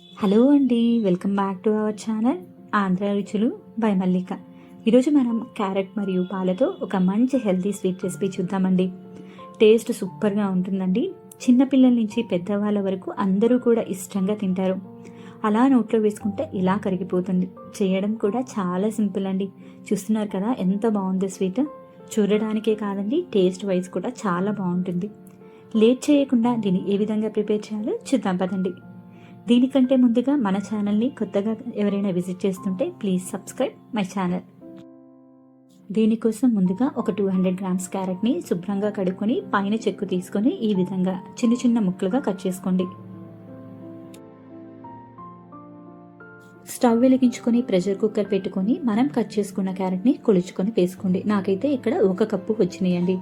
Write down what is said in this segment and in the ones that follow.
Hello అండి, welcome back to our channel Andhra రుచులు by మల్లిక. ఈరోజు మనం క్యారెట్ మరియు పాలతో ఒక మంచి హెల్తీ స్వీట్ రెసిపీ చూద్దామండి. టేస్ట్ సూపర్గా ఉంటుందండి. చిన్నపిల్లల నుంచి పెద్దవాళ్ళ వరకు అందరూ కూడా ఇష్టంగా తింటారు. అలా నోట్లో వేసుకుంటే ఇలా కరిగిపోతుంది. చేయడం కూడా చాలా సింపుల్ అండి. చూస్తున్నారు కదా ఎంత బాగుంది స్వీట్. చూడడానికే కాదండి, టేస్ట్ వైజ్ కూడా చాలా బాగుంటుంది. లేట్ చేయకుండా దీన్ని ఏ విధంగా ప్రిపేర్ చేయాలో చూద్దాం పదండి. దీనికంటే ముందుగా మన ఛానల్ని కొత్తగా ఎవరైనా విజిట్ చేస్తుంటే ప్లీజ్ సబ్స్క్రైబ్ మై ఛానల్. దీనికోసం ముందుగా ఒక 200 గ్రామ్స్ క్యారెట్ని శుభ్రంగా కడుక్కొని పైన చెక్కు తీసుకొని ఈ విధంగా చిన్న చిన్న ముక్కలుగా కట్ చేసుకోండి. స్టవ్ వెలిగించుకొని ప్రెషర్ కుక్కర్ పెట్టుకొని మనం కట్ చేసుకున్న క్యారెట్ని కొలుచుకొని వేసుకోండి. నాకైతే ఇక్కడ 1 కప్పు వచ్చినాయండి.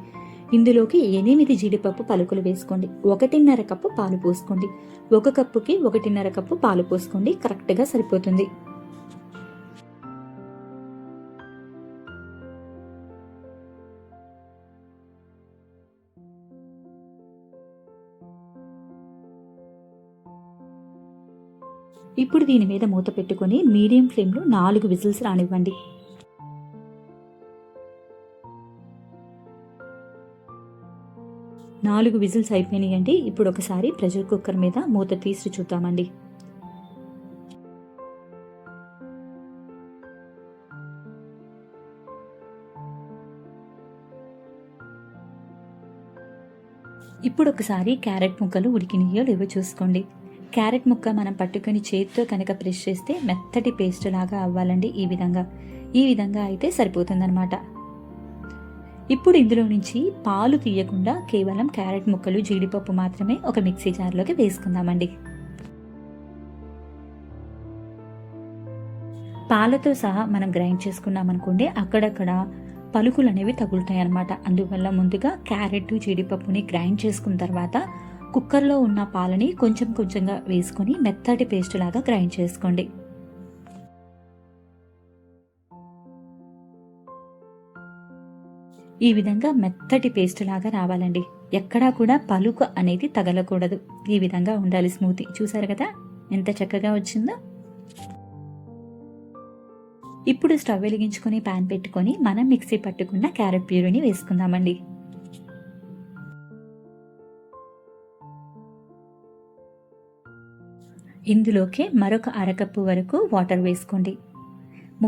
ఇందులోకి 8 జీడిపప్పు పలుకులు వేసుకోండి. 1.5 కప్పు పాలు పోసుకోండి. 1 కప్పుకి 1.5 కప్పు పాలు పోసుకోండి, కరెక్ట్గా సరిపోతుంది. ఇప్పుడు దీని మీద మూత పెట్టుకొని మీడియం ఫ్లేమ్లో 4 విజిల్స్ రానివ్వండి. 4 విజిల్స్ అయిపోయినాయండి. ఇప్పుడు ఒకసారి ప్రెషర్ కుక్కర్ మీద మూత తీసి చూద్దామండి. ఇప్పుడు ఒకసారి క్యారెట్ ముక్కలు ఉడికినాయో లేవో చూసుకోండి. క్యారెట్ ముక్క మనం పట్టుకొని చేతితో కనుక ప్రెస్ చేస్తే మెత్తటి పేస్ట్ లాగా అవ్వాలండి. ఈ విధంగా అయితే సరిపోతుందన్నమాట. ఇప్పుడు ఇందులో నుంచి పాలు తీయకుండా కేవలం క్యారెట్ ముక్కలు జీడిపప్పు మాత్రమే ఒక మిక్సీ జార్లోకి వేసుకుందామండి. పాలతో సహా మనం గ్రైండ్ చేసుకున్నామనుకోండి, అక్కడక్కడ పలుకులు అనేవి తగులుతాయి అన్నమాట. అందువల్ల ముందుగా క్యారెట్ జీడిపప్పుని గ్రైండ్ చేసుకున్న తర్వాత కుక్కర్లో ఉన్న పాలని కొంచెం కొంచెంగా వేసుకొని మెత్తటి పేస్ట్ లాగా గ్రైండ్ చేసుకోండి. ఈ విధంగా మెత్తటి పేస్ట్ లాగా రావాలండి. ఎక్కడా కూడా పలుకు అనేది తగలకూడదు. ఈ విధంగా ఉండాలి స్మూతీ. చూసారు కదా ఎంత చక్కగా వచ్చిందో. ఇప్పుడు స్టవ్ వెలిగించుకొని ప్యాన్ పెట్టుకొని మనం మిక్సీ పట్టుకున్న క్యారెట్ ప్యూరీని వేసుకుందామండి. ఇందులోకి మరొక 1/2 కప్పు వరకు వాటర్ వేసుకోండి.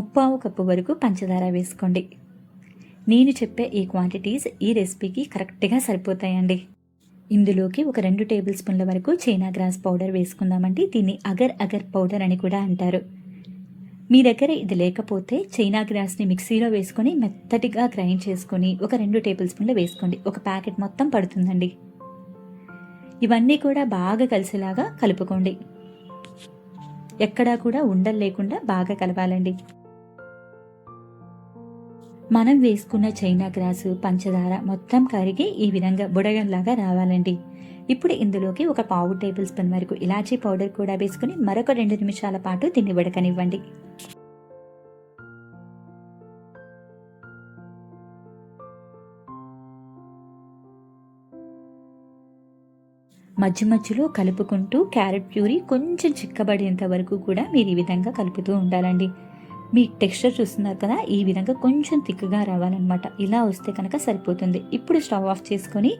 1/4 కప్పు వరకు పంచదార వేసుకోండి. నేను చెప్పే ఈ క్వాంటిటీస్ ఈ రెసిపీకి కరెక్ట్గా సరిపోతాయండి. ఇందులోకి ఒక 2 టేబుల్ స్పూన్ల వరకు చైనా గ్రాస్ పౌడర్ వేసుకుందామండి. దీన్ని అగర్ అగర్ పౌడర్ అని కూడా అంటారు. మీ దగ్గర ఇది లేకపోతే చైనా గ్రాస్ని మిక్సీలో వేసుకొని మెత్తటిగా గ్రైండ్ చేసుకొని ఒక 2 టేబుల్ స్పూన్లు వేసుకోండి. ఒక ప్యాకెట్ మొత్తం పడుతుందండి. ఇవన్నీ కూడా బాగా కలిసేలాగా కలుపుకోండి. ఎక్కడా కూడా ఉండలు లేకుండా బాగా కలపాలండి. మనం వేసుకున్న చైనా గ్రాసు పంచదార మొత్తం కరిగి ఈ విధంగా బుడగంలాగా రావాలండి. ఇప్పుడు ఇందులోకి ఒక 1/4 టేబుల్ స్పూన్ వరకు ఇలాచీ పౌడర్ కూడా వేసుకుని మరొక 2 నిమిషాల పాటు దీన్ని ఉడకనివ్వండి. మధ్య మధ్యలో కలుపుకుంటూ క్యారెట్ ప్యూరీ కొంచెం చిక్కబడేంత వరకు కూడా మీరు ఈ విధంగా కలుపుతూ ఉండాలండి. మీ టెక్స్చర్ చూస్తున్నారు కదా, ఈ విధంగా కొంచెం థిక్గా రావాలన్నమాట. ఇలా వస్తే కనుక సరిపోతుంది. ఇప్పుడు స్టవ్ ఆఫ్ చేసుకొని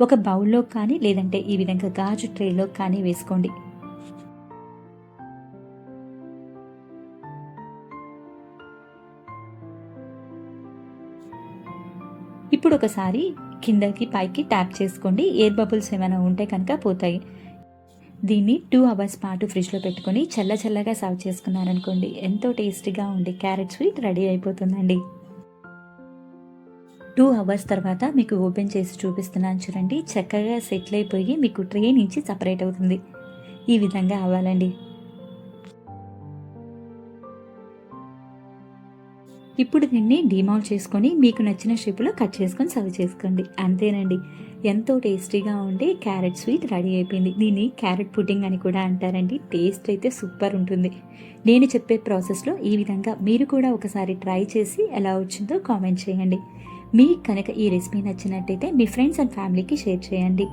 ఒక బౌల్లో కానీ లేదంటే ఈ విధంగా గాజు ట్రేలో కానీ వేసుకోండి. ఇప్పుడు ఒకసారి కిందకి పైకి ట్యాప్ చేసుకోండి. ఎయిర్ బబుల్స్ ఏమైనా ఉంటే కనుక పోతాయి. దీన్ని 2 అవర్స్ పాటు ఫ్రిడ్జ్లో పెట్టుకొని చల్లగా సర్వ్ చేసుకున్నారనుకోండి, ఎంతో టేస్టీగా ఉండి క్యారెట్ స్వీట్ రెడీ అయిపోతుందండి. 2 అవర్స్ తర్వాత మీకు ఓపెన్ చేసి చూపిస్తున్నాను చూడండి. చక్కగా సెటిల్ అయిపోయి మీకు ట్రే నుంచి సపరేట్ అవుతుంది. ఈ విధంగా అవ్వాలండి. ఇప్పుడు దీన్ని డిమౌల్ట్ చేసుకొని మీకు నచ్చిన షేపులో కట్ చేసుకొని సర్వ్ చేసుకోండి. అంతేనండి, ఎంతో టేస్టీగా ఉండే క్యారెట్ స్వీట్ రెడీ అయిపోయింది. దీన్ని క్యారెట్ పుడ్డింగ్ అని కూడా అంటారండి. టేస్ట్ అయితే సూపర్ ఉంటుంది. నేను చెప్పే ప్రాసెస్లో ఈ విధంగా మీరు కూడా ఒకసారి ట్రై చేసి ఎలా వచ్చిందో కామెంట్ చేయండి. మీకు కనుక ఈ రెసిపీ నచ్చినట్టయితే మీ ఫ్రెండ్స్ అండ్ ఫ్యామిలీకి షేర్ చేయండి.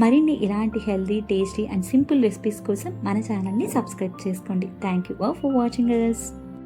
మరిన్ని ఇలాంటి healthy, tasty and simple recipes కోసం మన ఛానల్ని సబ్స్క్రైబ్ చేసుకోండి. Thank you for watching us.